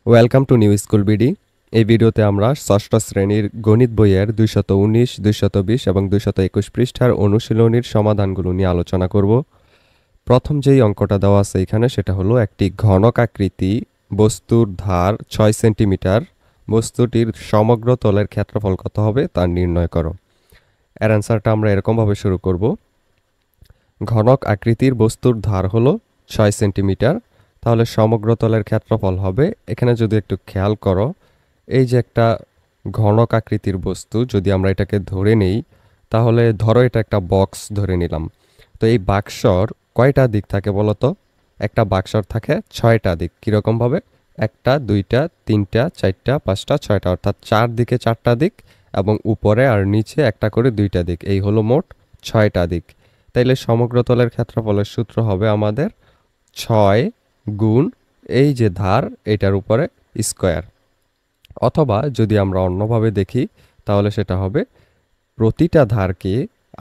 Welcome to new school BD. এই ভিডিওতে আমরা ষষ্ঠ শ্রেণীর গণিত বইয়ের 219, 220 এবং 221 পৃষ্ঠার অনুশীলনীর সমাধানগুলো নিয়ে আলোচনা করব। প্রথম যেই অঙ্কটা দেওয়া আছে এখানে সেটা হলো একটি ঘনক আকৃতি বস্তুর ধার 6 সেন্টিমিটার, বস্তুটির সমগ্র তলের ক্ষেত্রফল কত হবে তা নির্ণয় করো। এর অ্যান্সারটা আমরা এরকমভাবে শুরু করব। ঘনক আকৃতির বস্তুর ধার হলো 6 সেন্টিমিটার, তাহলে সমগ্র তলের ক্ষেত্রফল হবে, এখানে যদি একটু খেয়াল করো, এই যে একটা ঘনক আকৃতির বস্তু যদি আমরা এটাকে ধরে নেই, তাহলে ধরো এটা একটা বক্স ধরে নিলাম। তো এই বাক্সর কয়টা দিক থাকে বলো তো? একটা বাক্সর থাকে 6টা দিক। কীরকমভাবে? 1টা 2টা 3টা 4টা 5টা 6টা, অর্থাৎ 4 দিকে 4টা দিক এবং উপরে আর নিচে একটা করে 2টা দিক। এই হলো মোট 6টা দিক। তাইলে সমগ্র তলের ক্ষেত্রফলের সূত্র হবে আমাদের 6 গুণ এই যে ধার এটার উপরে স্কয়ার, অথবা যদি আমরা অন্যভাবে দেখি তাহলে সেটা হবে প্রতিটা ধারকে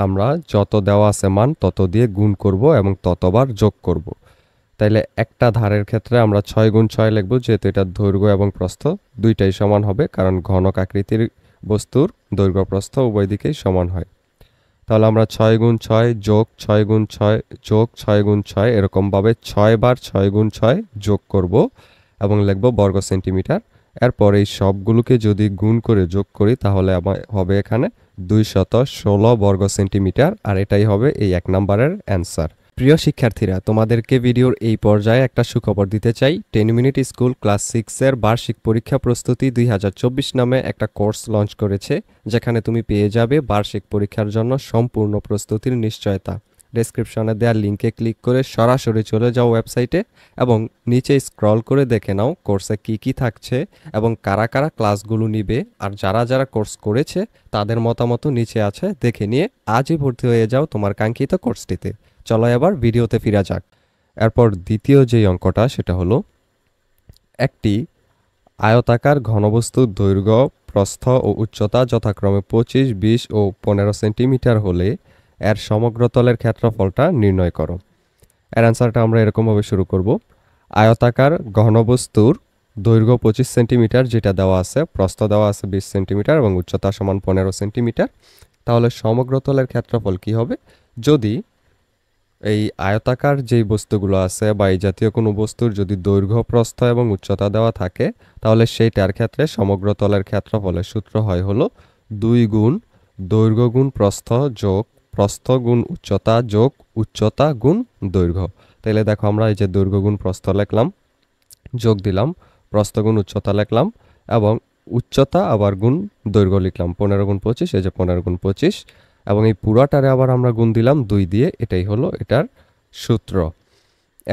আমরা যত দেওয়া আছে মান তত দিয়ে গুণ করব এবং ততবার যোগ করব। তাইলে একটা ধারের ক্ষেত্রে আমরা 6 গুণ 6 লিখব, যেহেতু এটার দৈর্ঘ্য এবং প্রস্থ দুইটাই সমান হবে, কারণ ঘনক আকৃতির বস্তুর দৈর্ঘ্য প্রস্থ উভয় দিকেই সমান হয়। তাহলে আমরা 6 গুণ 6 যোগ 6 গুণ 6 যোগ 6 গুণ 6 এরকমভাবে 6 বার 6 গুণ 6 যোগ করব এবং লিখব বর্গ সেন্টিমিটার। এরপর এই সবগুলোকে যদি গুণ করে যোগ করি তাহলে হবে এখানে 216 বর্গ সেন্টিমিটার, আর এটাই হবে এই 1 নম্বরের অ্যান্সার। প্রিয় শিক্ষার্থীরা, তোমাদেরকে ভিডিওর এই পর্যায়ে একটা সুখবর দিতে চাই। 10 মিনিট স্কুল ক্লাস 6-এর বার্ষিক পরীক্ষা প্রস্তুতি 2024 নামে একটা কোর্স লঞ্চ করেছে, যেখানে তুমি পেয়ে যাবে বার্ষিক পরীক্ষার জন্য সম্পূর্ণ প্রস্তুতির নিশ্চয়তা। ডেসক্রিপশনে দেওয়া লিঙ্কে ক্লিক করে সরাসরি চলে যাও ওয়েবসাইটে এবং নিচে স্ক্রল করে দেখে নাও কোর্সে কি কি থাকছে এবং কারা কারা ক্লাসগুলো নিবে, আর যারা যারা কোর্স করেছে তাদের মতামত নিচে আছে, দেখে নিয়ে আজই ভর্তি হয়ে যাও তোমার কাঙ্ক্ষিত কোর্সটিতে। চলো এবার ভিডিওতে ফিরা যাক। এরপর দ্বিতীয় যেই অঙ্কটা সেটা হলো একটি আয়তাকার ঘনবস্তুর দৈর্ঘ্য, প্রস্থ ও উচ্চতা যথাক্রমে 25, 20 ও 15 সেন্টিমিটার হলে এর সমগ্র তলের ক্ষেত্রফলটা নির্ণয় করো। এর অ্যান্সারটা আমরা এরকমভাবে শুরু করব। আয়তাকার ঘনবস্তুর দৈর্ঘ্য 25 সেন্টিমিটার যেটা দেওয়া আছে, প্রস্থ দেওয়া আছে 20 সেন্টিমিটার এবং উচ্চতা সমান 15 সেন্টিমিটার, তাহলে সমগ্র তলের ক্ষেত্রফল কি হবে? যদি এই আয়তাকার যেই বস্তুগুলো আছে বা এই জাতীয় কোনো বস্তুর যদি দৈর্ঘ্য, প্রস্থ এবং উচ্চতা দেওয়া থাকে, তাহলে সেইটার ক্ষেত্রে সমগ্র তলের ক্ষেত্রফলের সূত্র হয় হলো 2 গুণ দৈর্ঘ্য গুণ প্রস্থ যোগ প্রস্থ গুণ উচ্চতা যোগ উচ্চতা গুণ দৈর্ঘ্য। তাহলে দেখো আমরা এই যে দৈর্ঘ্য গুণ প্রস্থ লিখলাম, যোগ দিলাম প্রস্থ গুণ উচ্চতা লিখলাম এবং উচ্চতা আবার গুণ দৈর্ঘ্য লিখলাম, 15 গুণ 25, এই যে 15 গুণ 25, এবং এই পুরাটারে আবার আমরা গুণ দিলাম 2 দিয়ে। এটাই হলো এটার সূত্র।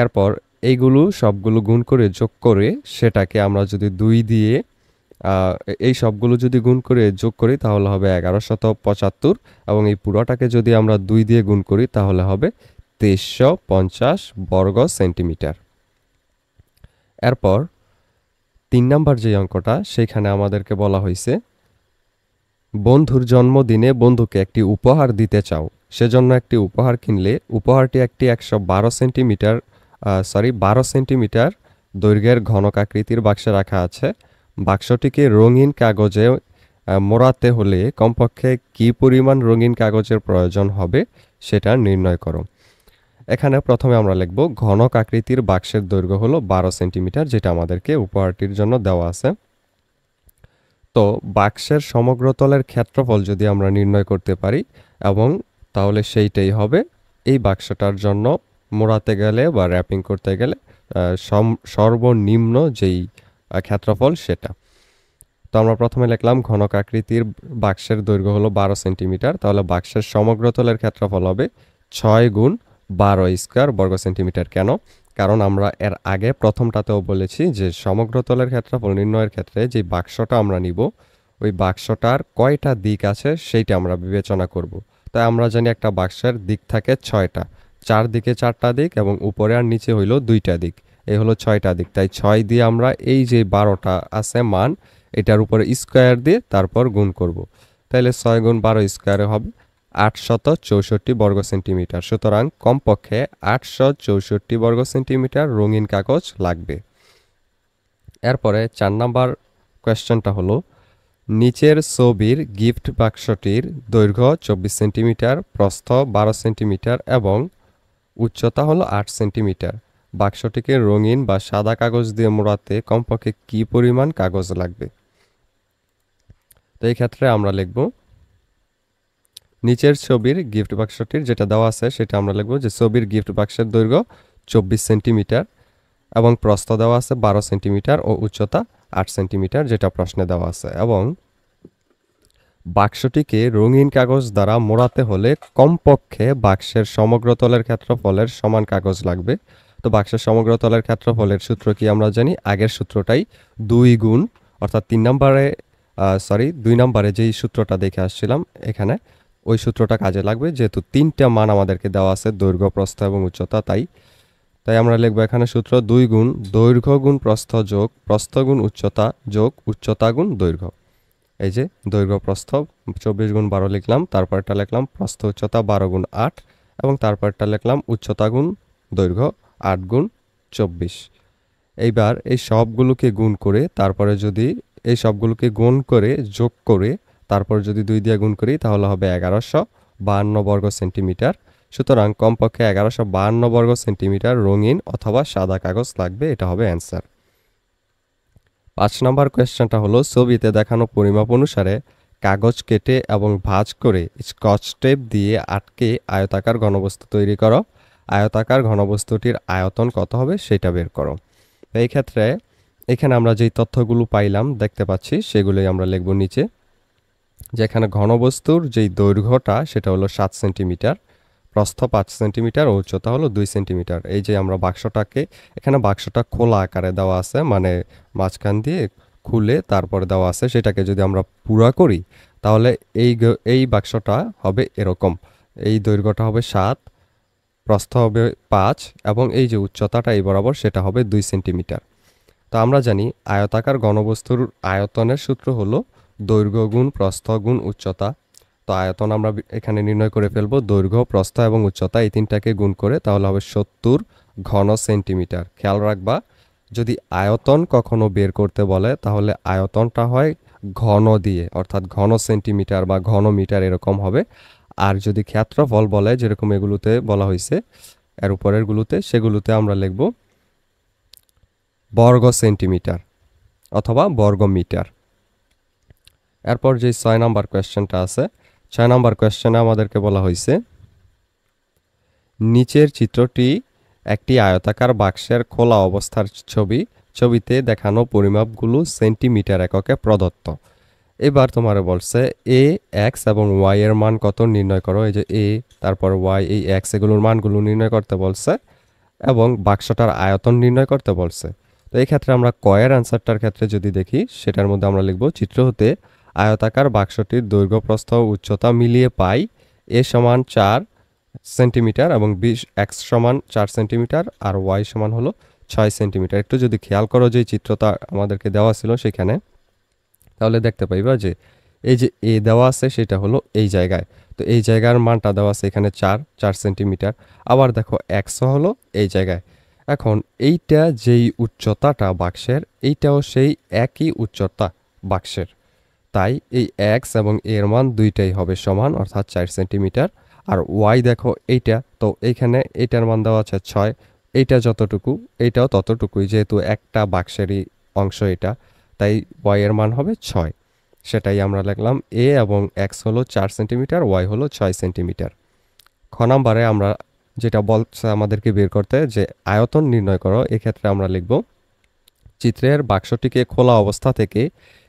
এরপর এইগুলো সবগুলো গুণ করে যোগ করে সেটাকে আমরা যদি 2 দিয়ে এই সবগুলো যদি গুণ করে যোগ করি তাহলে হবে 1175, এবং এই পুরোটাকে যদি আমরা 2 দিয়ে গুণ করি তাহলে হবে 2350 বর্গ সেন্টিমিটার। এরপর 3 নাম্বার যে অঙ্কটা, সেখানে আমাদেরকে বলা হয়েছে বন্ধুর জন্মদিনে বন্ধুকে একটি উপহার দিতে চাও, সেজন্য একটি উপহার কিনলে উপহারটি একটি 12 সেন্টিমিটার দৈর্ঘ্যের ঘনক আকৃতির বাক্সে রাখা আছে। বাক্সটিকে রঙিন কাগজে মোড়াতে হলে কমপক্ষে কী পরিমাণ রঙিন কাগজের প্রয়োজন হবে সেটা নির্ণয় করো। এখানে প্রথমে আমরা লিখব ঘনক আকৃতির বাক্সের দৈর্ঘ্য হলো 12 সেন্টিমিটার, যেটা আমাদেরকে উপহারটির জন্য দেওয়া আছে। তো বাক্সের সমগ্র তলের ক্ষেত্রফল যদি আমরা নির্ণয় করতে পারি এবং তাহলে সেইটাই হবে এই বাক্সটার জন্য মোড়াতে গেলে বা র্যাপিং করতে গেলে সর্বনিম্ন যেই ক্ষেত্রফল সেটা। তো আমরা প্রথমে লিখলাম ঘনক আকৃতির বাক্সের দৈর্ঘ্য হলো 12 সেন্টিমিটার, তাহলে বাক্সের সমগ্র তলের ক্ষেত্রফল হবে 6 গুণ 12 স্কয়ার বর্গ সেন্টিমিটার। কেন? কারণ আমরা এর আগে প্রথমটাতেও বলেছি যে সমগ্র তলের ক্ষেত্রফল নির্ণয়ের ক্ষেত্রে যে বাক্সটা আমরা নিব ওই বাক্সটার কয়টা দিক আছে সেইটা আমরা বিবেচনা করব। তাই আমরা জানি একটা বাক্সের দিক থাকে 6টা, 4 দিকে 4টা দিক এবং উপরে আর নিচে হইল 2টা দিক, এই হলো 6টা দিক। তাই 6 দিয়ে আমরা এই যে 12টা আছে মান এটার উপরে স্কয়ার দিয়ে তারপর গুণ করব। তাহলে 6 গুণ 12 স্কয়ারে হবে 864 বর্গ সেন্টিমিটার। সুতরাং কমপক্ষে 864 বর্গ সেন্টিমিটার রঙিন কাগজ লাগবে। এরপরে 4 নাম্বার কোয়েশ্চেনটা হলো নিচের ছবির গিফট বাক্সটির দৈর্ঘ্য 24 সেন্টিমিটার, প্রস্থ 12 সেন্টিমিটার এবং উচ্চতা হলো 8 সেন্টিমিটার। বাক্সটিকে রঙিন বা সাদা কাগজ দিয়ে মোড়াতে কমপক্ষে কী পরিমাণ কাগজ লাগবে? তো এই ক্ষেত্রে আমরা লিখব নিচের ছবির গিফট বাক্সটির যেটা দেওয়া আছে সেটা আমরা লিখব যে ছবির গিফট বাক্সের দৈর্ঘ্য 24 সেন্টিমিটার এবং প্রস্থ দেওয়া আছে 12 সেন্টিমিটার ও উচ্চতা 8 সেন্টিমিটার, যেটা প্রশ্নে দেওয়া আছে। এবং বাক্সটিকে রঙিন কাগজ দ্বারা মোড়াতে হলে কমপক্ষে বাক্সের সমগ্র তলের ক্ষেত্রফলের সমান কাগজ লাগবে। তো বাক্সের সমগ্র তলের ক্ষেত্রফলের সূত্র কি আমরা জানি? আগের সূত্রটাই 2 গুণ, অর্থাৎ 2 নম্বরে যেই সূত্রটা দেখে আসছিলাম এখানে ওই সূত্রটা কাজে লাগবে, যেহেতু 3টা মান আমাদেরকে দেওয়া আছে, দৈর্ঘ্য, প্রস্থ এবং উচ্চতা। তাই আমরা লিখব এখানে সূত্র 2 গুণ দৈর্ঘ্য গুণ প্রস্থ যোগ প্রস্থ গুণ উচ্চতা যোগ উচ্চতা গুণ দৈর্ঘ্য। এই যে দৈর্ঘ্য প্রস্থ 24 গুণ 12 লিখলাম, তারপরটা লিখলাম প্রস্থ উচ্চতা 12 গুণ 8 এবং তারপরটা লিখলাম উচ্চতা গুণ দৈর্ঘ্য 8 গুণ 24। এইবার এই সবগুলোকে গুণ করে তারপরে যদি এই সবগুলোকে গুণ করে যোগ করে তারপর যদি 2 দিয়ে গুণ করি তাহলে হবে 1152 বর্গ সেন্টিমিটার। সুতরাং কমপক্ষে 1152 বর্গ সেন্টিমিটার রঙিন অথবা সাদা কাগজ লাগবে, এটা হবে অ্যান্সার। 5 নম্বর কোয়েশ্চেনটা হলো ছবিতে দেখানো পরিমাপ অনুসারে কাগজ কেটে এবং ভাঁজ করে স্কচ টেপ দিয়ে আটকে আয়তাকার ঘনবস্তু তৈরি করো। আয়তাকার ঘনবস্তুটির আয়তন কত হবে সেটা বের করো। এই ক্ষেত্রে এখানে আমরা যেই তথ্যগুলো পাইলাম দেখতে পাচ্ছি সেগুলোই আমরা লিখব নিচে। যেখানে ঘনবস্তুর যেই দৈর্ঘ্যটা সেটা হলো 7 সেন্টিমিটার, প্রস্থ 5 সেন্টিমিটার ও উচ্চতা হলো 2 সেন্টিমিটার। এই যে আমরা এখানে বাক্সটা খোলা আকারে দেওয়া আছে, মানে মাঝখান দিয়ে খুলে তারপরে দেওয়া আছে। সেটাকে যদি আমরা পুরা করি তাহলে এই বাক্সটা হবে এরকম। এই দৈর্ঘ্যটা হবে 7, প্রস্থ হবে 5 এবং এই যে উচ্চতাটা এই বরাবর সেটা হবে 2 সেন্টিমিটার। তো আমরা জানি আয়তাকার ঘনবস্তুর আয়তনের সূত্র হলো দৈর্ঘ্য গুণ প্রস্থ গুণ উচ্চতা। তো আয়তন আমরা এখানে নির্ণয় করে ফেলবো, দৈর্ঘ্য, প্রস্থ এবং উচ্চতা এই তিনটাকে গুণ করে, তাহলে হবে 70 ঘন সেন্টিমিটার। খেয়াল রাখবা, যদি আয়তন কখনো বের করতে বলে তাহলে আয়তনটা হয় ঘন দিয়ে, অর্থাৎ ঘন সেন্টিমিটার বা ঘন মিটার এরকম হবে। আর যদি ক্ষেত্রফল বলে, যেরকম এগুলোতে বলা হয়েছে এর উপরেরগুলোতে, সেগুলোতে আমরা লিখব বর্গ সেন্টিমিটার অথবা বর্গ মিটার। এরপর যে 6 নাম্বার কোয়েশ্চেনটা আছে, 6 নাম্বার কোয়েশ্চেনে আমাদেরকে বলা হয়েছে নিচের চিত্রটি একটি আয়তাকার বাক্সের খোলা অবস্থার ছবি। ছবিতে দেখানো পরিমাপগুলো সেন্টিমিটার এককে প্রদত্ত। এবার তোমার বলছে এ, এক্স এবং ওয়াই এর মান কত নির্ণয় করো। এই যে এ, তারপর ওয়াই, এই এক্স এগুলোর মানগুলো নির্ণয় করতে বলছে এবং বাক্সটার আয়তন নির্ণয় করতে বলছে। তো এই ক্ষেত্রে আমরা কয়ের অ্যান্সারটার ক্ষেত্রে যদি দেখি, সেটার মধ্যে আমরা লিখব চিত্র হতে আয়তাকার বাক্সটির দৈর্ঘ্য, প্রস্থ ও উচ্চতা মিলিয়ে পাই এ সমান 4 সেন্টিমিটার এবং এক্স সমান 4 সেন্টিমিটার আর ওয়াই সমান হলো 6 সেন্টিমিটার। একটু যদি খেয়াল করো যে চিত্রটা আমাদেরকে দেওয়া ছিল সেখানে, তাহলে দেখতে পাইবা যে এই যে এ দেওয়া আছে সেটা হলো এই জায়গায়। তো এই জায়গার মানটা দেওয়া আছে এখানে 4 সেন্টিমিটার। আবার দেখো এক্স হলো এই জায়গায়। এখন এইটা যেই উচ্চতাটা বাক্সের, এইটাও সেই একই উচ্চতা বাক্সের। তাই এই এক্স এবং এর মান দুইটাই হবে সমান, অর্থাৎ 4 সেন্টিমিটার। আর ওয়াই দেখো এইটা, তো এইখানে এইটার মান দেওয়া আছে 6, এইটা যতটুকু এইটাও ততটুকুই, যেহেতু একটা বাক্সেরই অংশ এটা, তাই ওয়াই এর মান হবে 6। সেটাই আমরা লিখলাম এ এবং এক্স হলো 4 সেন্টিমিটার, ওয়াই হলো 6 সেন্টিমিটার। খ নাম্বারে আমরা যেটা বলছে আমাদেরকে বের করতে যে আয়তন নির্ণয় করো, এক্ষেত্রে আমরা লিখব চিত্রের বাক্সটিকে খোলা অবস্থা থেকে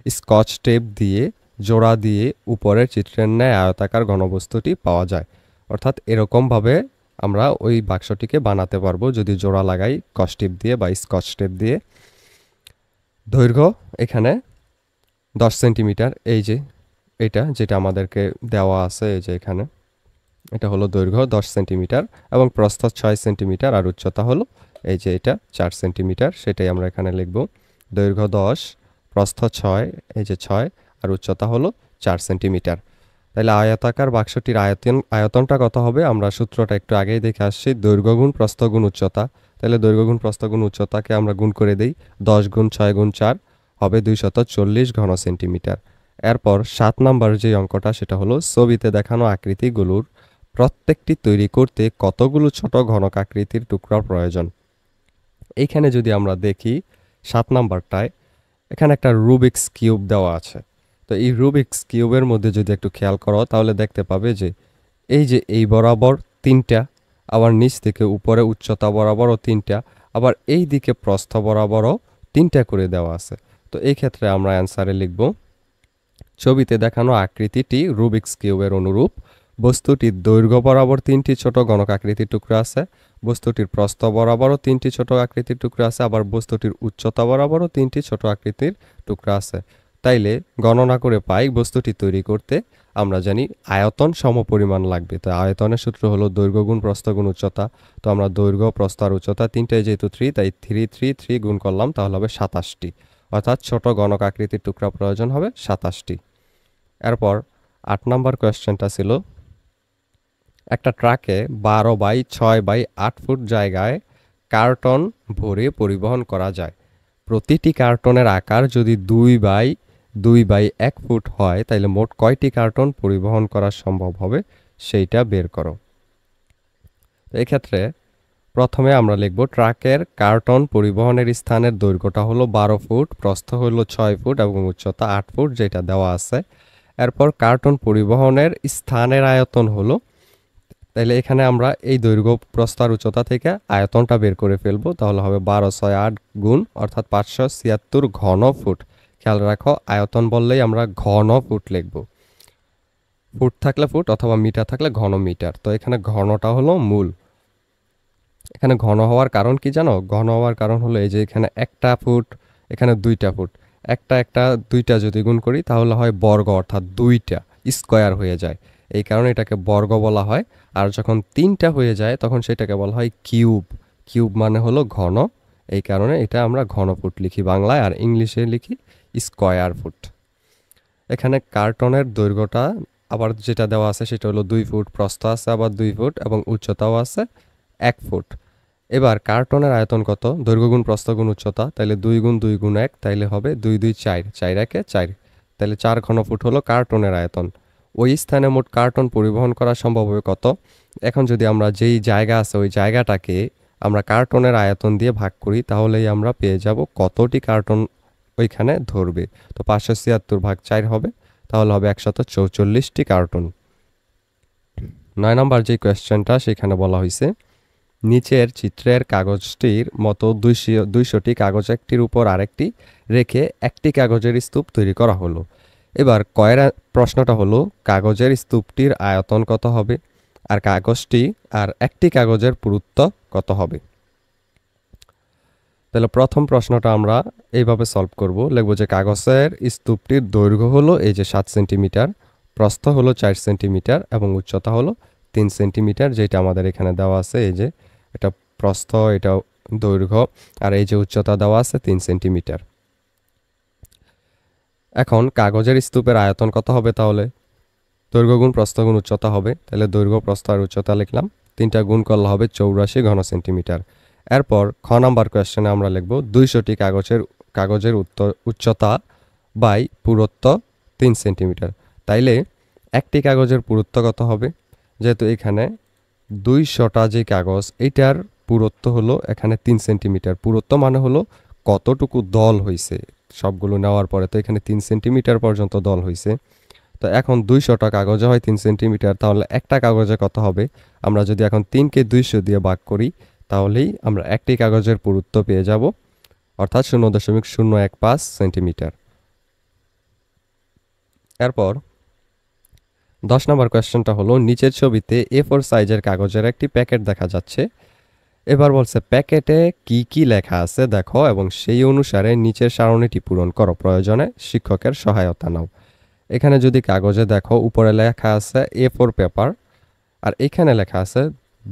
স্কচ টেপ দিয়ে জোড়া দিয়ে উপরের চিত্রের ন্যায় আয়তাকার ঘনবস্তুটি পাওয়া যায়। অর্থাৎ এরকমভাবে আমরা ওই বাক্সটিকে বানাতে পারবো যদি জোড়া লাগাই স্কচ টেপ দিয়ে বা স্কচ টেপ দিয়ে। দৈর্ঘ্য এখানে 10 সেন্টিমিটার, এই যে এটা যেটা আমাদেরকে দেওয়া আছে, এই যে এখানে এটা হলো দৈর্ঘ্য 10 সেন্টিমিটার এবং প্রস্থ 6 সেন্টিমিটার আর উচ্চতা হলো এই যে এটা 4 সেন্টিমিটার। সেটাই আমরা এখানে লিখব, দৈর্ঘ্য 10, প্রস্থ 6, এই যে 6 আর উচ্চতা হলো 4 সেন্টিমিটার। তাহলে আয়তাকার বাক্সটির আয়তনটা কত হবে? আমরা সূত্রটা একটু আগেই দেখে আসছি, দৈর্ঘ্য গুণ প্রস্থ গুণ উচ্চতা। তাহলে দৈর্ঘ্য গুণ প্রস্থ গুণ উচ্চতাকে আমরা গুণ করে দিই। 10 গুণ 6 গুণ 4 হবে 240 ঘন সেন্টিমিটার। এরপর 7 নাম্বার যে অঙ্কটা সেটা হলো ছবিতে দেখানো আকৃতিগুলোর প্রত্যেকটি তৈরি করতে কতগুলো ছোট ঘনক আকৃতির টুকরা প্রয়োজন। এইখানে যদি আমরা দেখি 7 নাম্বারটায় এখানে একটা রুবিক্স কিউব দেওয়া আছে। তো এই রুবিক্স কিউবের মধ্যে যদি একটু খেয়াল করো তাহলে দেখতে পাবে যে এই বরাবর 3টা, আবার নিচ থেকে উপরে উচ্চতা বরাবরও 3টা, আবার এই দিকে প্রস্থ বরাবরও 3টা করে দেওয়া আছে। তো এই ক্ষেত্রে আমরা অ্যান্সারে লিখব ছবিতে দেখানো আকৃতিটি রুবিক্স কিউবের অনুরূপ। বস্তুটির দৈর্ঘ্য বরাবর 3টি ছোট ঘনক আকৃতির টুকরা আছে, বস্তুটির প্রস্থ বরাবরও 3টি ছোট আকৃতির টুকরা আছে, আবার বস্তুটির উচ্চতা বরাবরও 3টি ছোট আকৃতির টুকরা আছে। তাইলে গণনা করে পাই বস্তুটি তৈরি করতে আমরা জানি আয়তন সমপরিমাণ লাগবে। তো আয়তনের সূত্র হলো দৈর্ঘ্য গুণ প্রস্থ গুণ উচ্চতা। তো আমরা দৈর্ঘ্য প্রস্থ আর উচ্চতা তিনটাই যেহেতু 3, তাই 3 গুণ করলাম তাহলে হবে 27টি, অর্থাৎ ছোট ঘনক আকৃতির টুকরা প্রয়োজন হবে 27টি। এরপর 8 নাম্বার কোয়েশ্চেনটা ছিল একটা ট্রাকে 12 বাই 6 বাই 8 ফুট জায়গায় কার্টন ভরে পরিবহন করা যায়। প্রতিটি কার্টনের আকার যদি 2 বাই 1 ফুট হয় তাহলে মোট কয়টি কার্টন পরিবহন করা সম্ভব হবে সেইটা বের করো। এক্ষেত্রে প্রথমে আমরা লিখব ট্রাকের কার্টন পরিবহনের স্থানের দৈর্ঘ্যটা হলো 12 ফুট, প্রস্থ হলো 6 ফুট এবং উচ্চতা 8 ফুট যেটা দেওয়া আছে। এরপর কার্টন পরিবহনের স্থানের আয়তন হলো, তাহলে এখানে আমরা এই দৈর্ঘ্য প্রস্থ আর উচ্চতা থেকে আয়তনটা বের করে ফেলবো। তাহলে হবে 12 6 8 গুণ অর্থাৎ 576 ঘন ফুট। খেয়াল রাখো আয়তন বললেই আমরা ঘন ফুট লিখব, ফুট থাকলে ফুট অথবা মিটার থাকলে ঘন মিটার। তো এখানে ঘনটা হলো মূল। এখানে ঘন হওয়ার কারণ কি জানো? ঘন হওয়ার কারণ হলো এই যে এখানে 1টা ফুট, এখানে 2টা ফুট, একটা 2টা যদি গুণ করি তাহলে হয় বর্গ, অর্থাৎ 2টা স্কয়ার হয়ে যায়। এই কারণে এটাকে বর্গ বলা হয়। আর যখন 3টা হয়ে যায় তখন সেটাকে বলা হয় কিউব। কিউব মানে হলো ঘন, এই কারণে এটা আমরা ঘন ফুট লিখি বাংলায়, আর ইংলিশে লিখি স্কয়ার ফুট। এখানে কার্টনের দৈর্ঘ্যটা আবার যেটা দেওয়া আছে সেটা হলো 2 ফুট, প্রস্থ আছে আবার 2 ফুট এবং উচ্চতাও আছে 1 ফুট। এবার কার্টনের আয়তন কত? দৈর্ঘ্য গুণ প্রস্থ গুণ উচ্চতা, তাহলে 2 গুণ 2 গুণ 1, তাইলে হবে 2 2 4, 4 1 4, তাহলে 4 ঘন ফুট হলো কার্টনের আয়তন। ওই স্থানে মোট কার্টন পরিবহন করা সম্ভব হবে কত? এখন যদি আমরা যেই জায়গা আছে ওই জায়গাটাকে আমরা কার্টনের আয়তন দিয়ে ভাগ করি তাহলেই আমরা পেয়ে যাব কতটি কার্টন ওইখানে ধরবে। তো 576 ভাগ 4 হবে, তাহলে হবে 144টি কার্টন। 9 নম্বর যে কোয়েশ্চেনটা সেখানে বলা হয়েছে নিচের চিত্রের কাগজটির মতো 200টি কাগজ একটির উপর আরেকটি রেখে একটি কাগজের স্তূপ তৈরি করা হলো। এবার প্রশ্নটা হলো কাগজের স্তূপটির আয়তন কত হবে আর কাগজটি আর একটি কাগজের পুরুত্ব কত হবে। তাহলে প্রথম প্রশ্নটা আমরা এইভাবে সলভ করব। লিখব যে কাগজের স্তূপটির দৈর্ঘ্য হলো এই যে 7 সেন্টিমিটার, প্রস্থ হলো 4 সেন্টিমিটার এবং উচ্চতা হলো 3 সেন্টিমিটার, যেটা আমাদের এখানে দেওয়া আছে। এই যে এটা প্রস্থ, এটা দৈর্ঘ্য, আর এই যে উচ্চতা দেওয়া আছে 3 সেন্টিমিটার। এখন কাগজের স্তূপের আয়তন কত হবে? তাহলে দৈর্ঘ্য গুণ প্রস্থ গুণ উচ্চতা হবে। তাহলে দৈর্ঘ্য প্রস্থ আর উচ্চতা লিখলাম, 3টা গুণ করলে হবে 84 ঘন সেন্টিমিটার। এরপর খ নাম্বার কোয়েশ্চেনে আমরা লিখব 200টি কাগজের উচ্চতা বাই পুরুত্ব 3 সেন্টিমিটার। তাইলে একটি কাগজের পুরুত্ব কত হবে? যেহেতু এখানে 200টা যে কাগজ এটার পুরুত্ব হলো এখানে 3 সেন্টিমিটার। পুরুত্ব মানে হলো কতটুকু দল হয়েছে সবগুলো নেওয়ার পরে, তো এখানে 3 সেন্টিমিটার পর্যন্ত দল হয়েছে। তো এখন 200টা কাগজে হয় 3 সেন্টিমিটার, তাহলে একটা কাগজে কত হবে? আমরা যদি এখন 3কে 200 দিয়ে ভাগ করি তাহলেই আমরা একটি কাগজের পুরুত্ব পেয়ে যাব, অর্থাৎ 0.015 সেন্টিমিটার। এরপর 10 নম্বর কোয়েশ্চেনটা হলো নিচের ছবিতে A4 সাইজের কাগজের একটি প্যাকেট দেখা যাচ্ছে। এবার বলছে প্যাকেটে কি কি লেখা আছে দেখো এবং সেই অনুসারে নিচের সারণীটি পূরণ করো, প্রয়োজনে শিক্ষকের সহায়তা নাও। এখানে যদি কাগজে দেখো উপরে লেখা আছে A4 পেপার, আর এখানে লেখা আছে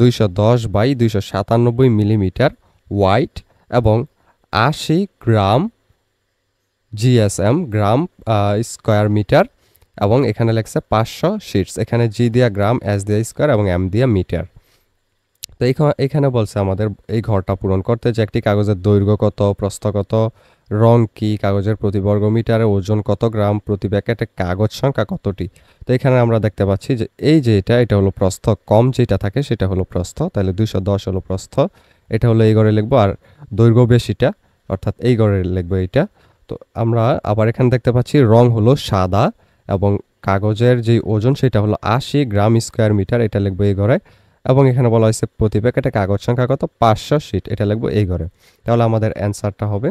210 বাই 297 মিলিমিটার হোয়াইট এবং 80 গ্রাম জিএসএম গ্রাম স্কোয়ার মিটার, এবং এখানে লেখছে 500 শিটস। এখানে জি দিয়া গ্রাম, এস দিয়া স্কোয়ার এবং এম দিয়া মিটার। তো এখানে বলছে আমাদের এই ঘরটা পূরণ করতে যে একটি কাগজের দৈর্ঘ্য কত, প্রস্থ কত, রং কি, কাগজের প্রতি বর্গ মিটারে ওজন কত গ্রাম, প্রতি প্যাকেটে কাগজ সংখ্যা কতটি। তো এখানে আমরা দেখতে পাচ্ছি যে এই যে এটা হলো প্রস্থ, কম যেটা থাকে সেটা হলো প্রস্থ, তাহলে 210 হলো প্রস্থ, এটা হলো এই ঘরে লিখবো। আর দৈর্ঘ্য বেশিটা অর্থাৎ এই ঘরে লিখবো এইটা। তো আমরা আবার এখানে দেখতে পাচ্ছি রং হলো সাদা এবং কাগজের যে ওজন সেটা হলো 80 গ্রাম স্কোয়ার মিটার, এটা লিখবো এই ঘরে। এবং এখানে বলা হয়েছে প্রতি প্যাকেটে কাগজ সংখ্যা কত, 500 শিট, এটা লিখবো এই ঘরে। তাহলে আমাদের অ্যান্সারটা হবে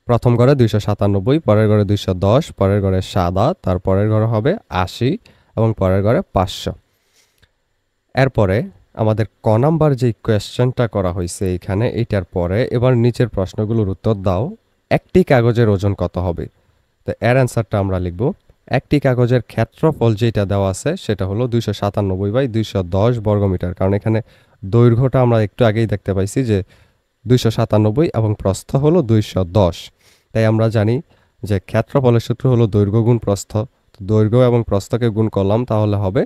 প্রথম ঘরে 297, পরের ঘরে 210, পরের ঘরে সাদা, তারপরের ঘরে হবে 80 এবং পরের ঘরে 500। এরপরে আমাদের ক নাম্বার যে কোয়েশ্চেনটা করা হয়েছে এখানে, এটার পরে এবার নিচের প্রশ্নগুলোর উত্তর দাও। একটি কাগজের ওজন কত হবে? তো এর অ্যান্সারটা আমরা লিখব। একটি কাগজের ক্ষেত্রফল যেটা দেওয়া আছে সেটা হলো 297/210 বর্গমিটার, কারণ এখানে দৈর্ঘ্যটা আমরা একটু আগেই দেখতে পাইছি যে 297 এবং প্রস্থ হলো 210। তাই আমরা জানি যে ক্ষেত্রফলের সূত্র হলো দৈর্ঘ্য গুণ প্রস্থ। তো দৈর্ঘ্য এবং প্রস্থকে গুণ করলাম তাহলে হবে,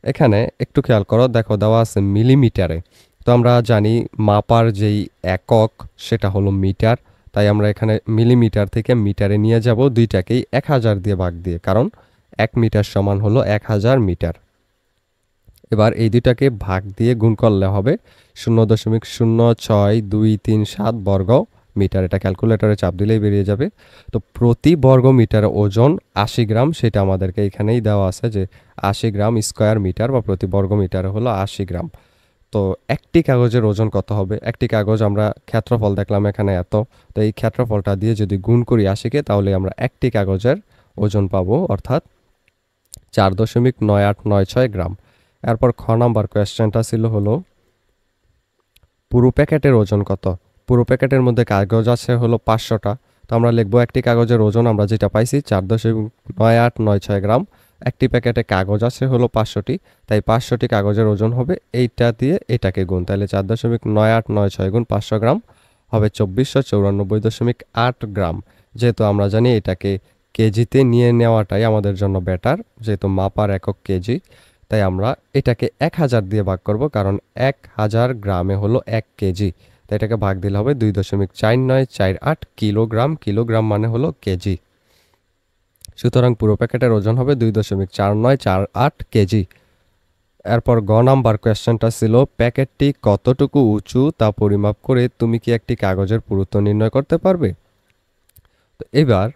এখানে একটু খেয়াল করো, দেখো দেওয়া আছে মিলিমিটারে। তো আমরা জানি মাপার যেই একক সেটা হলো মিটার, তাই আমরা এখানে মিলিমিটার থেকে মিটারে নিয়ে যাব, দুইটাকেই 1000 দিয়ে ভাগ দিয়ে, কারণ 1 মিটার সমান হলো 1000 মিটার। এবার এই দুইটাকে ভাগ দিয়ে গুণ করলে হবে 0.06237 বর্গ মিটার। এটা ক্যালকুলেটরে চাপ দিলেই বেরিয়ে যাবে। তো প্রতি বর্গ মিটারে ওজন 80 গ্রাম, সেটা আমাদেরকে এখানেই দেওয়া আছে যে 80 গ্রাম স্কোয়ার মিটার বা প্রতি বর্গ মিটারে হলো 80 গ্রাম। তো একটি কাগজের ওজন কত হবে? একটি কাগজ আমরা ক্ষেত্রফল দেখলাম এখানে এত, তো এই ক্ষেত্রফলটা দিয়ে যদি গুণ করি 80কে, তাহলে আমরা একটি কাগজের ওজন পাবো, অর্থাৎ 4.9896 গ্রাম। এরপর খ নাম্বার কোয়েশ্চেনটা ছিল হলো পুরো প্যাকেটের ওজন কত? পুরো প্যাকেটের মধ্যে কাগজ আছে হলো 500টা। তো আমরা লিখবো একটি কাগজের ওজন আমরা যেটা পাইছি 4.9896 গ্রাম। একটি প্যাকেটে কাগজ আছে হলো 500টি, তাই 500টি কাগজের ওজন হবে এইটা দিয়ে এটাকে গুণ, তাহলে 4.9896 গুণ 500 গ্রাম হবে 2494.8 গ্রাম। যেহেতু আমরা জানি এটাকে কেজিতে নিয়ে নেওয়াটাই আমাদের জন্য বেটার, যেহেতু মাপার একক কেজি, তাই আমরা এটাকে 1000 দিয়ে ভাগ করব, কারণ 1000 গ্রামে হলো 1 কেজি। তাই এটাকে ভাগ দিলে হবে 2.4948 কিলোগ্রাম। কিলোগ্রাম মানে হলো কেজি। সুতরাং পুরো প্যাকেটের ওজন হবে 2.4948 কেজি। এরপর গ নাম্বার কোয়েশ্চেনটা ছিল প্যাকেটটি কতটুকু উঁচু তা পরিমাপ করে তুমি কি একটি কাগজের পুরুত্ব নির্ণয় করতে পারবে? তো এবার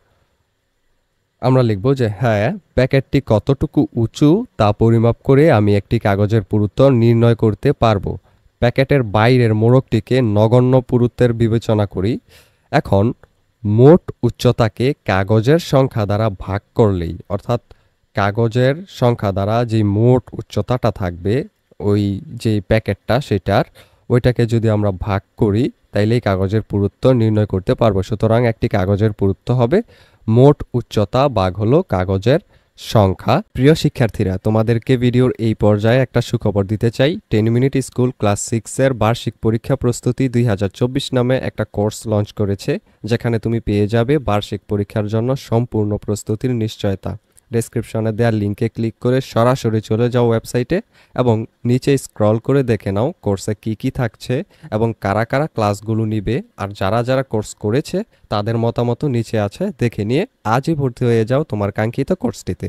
আমরা লিখব যে হ্যাঁ, প্যাকেটটি কতটুকু উঁচু তা পরিমাপ করে আমি একটি কাগজের পুরুত্ব নির্ণয় করতে পারবো। প্যাকেটের বাইরের মোড়কটিকে নগণ্য পুরুত্বের বিবেচনা করি। এখন মোট উচ্চতাকে কাগজের সংখ্যা দ্বারা ভাগ করলেই, অর্থাৎ কাগজের সংখ্যা দ্বারা যে মোট উচ্চতাটা থাকবে ওই যে প্যাকেটটা সেটার, ওইটাকে যদি আমরা ভাগ করি তাইলেই কাগজের পুরুত্ব নির্ণয় করতে পারবো। সুতরাং একটি কাগজের পুরুত্ব হবে মোট উচ্চতা ভাগ হলো কাগজের সংখ্যা। প্রিয় শিক্ষার্থীরা, তোমাদেরকে ভিডিওর এই পর্যায়ে একটা সুখবর দিতে চাই। 10 মিনিট স্কুল ক্লাস 6 এর বার্ষিক পরীক্ষা প্রস্তুতি 2024 নামে একটা কোর্স লঞ্চ করেছে, যেখানে তুমি পেয়ে যাবে বার্ষিক পরীক্ষার জন্য সম্পূর্ণ প্রস্তুতির নিশ্চয়তা। ডেসক্রিপশনে দেওয়া লিঙ্কে ক্লিক করে সরাসরি চলে যাও ওয়েবসাইটে এবং নিচে স্ক্রল করে দেখে নাও কোর্সে কি কি থাকছে এবং কারা কারা ক্লাসগুলো নিবে, আর যারা যারা কোর্স করেছে তাদের মতামত নিচে আছে, দেখে নিয়ে আজই ভর্তি হয়ে যাও তোমার কাঙ্ক্ষিত কোর্সটিতে।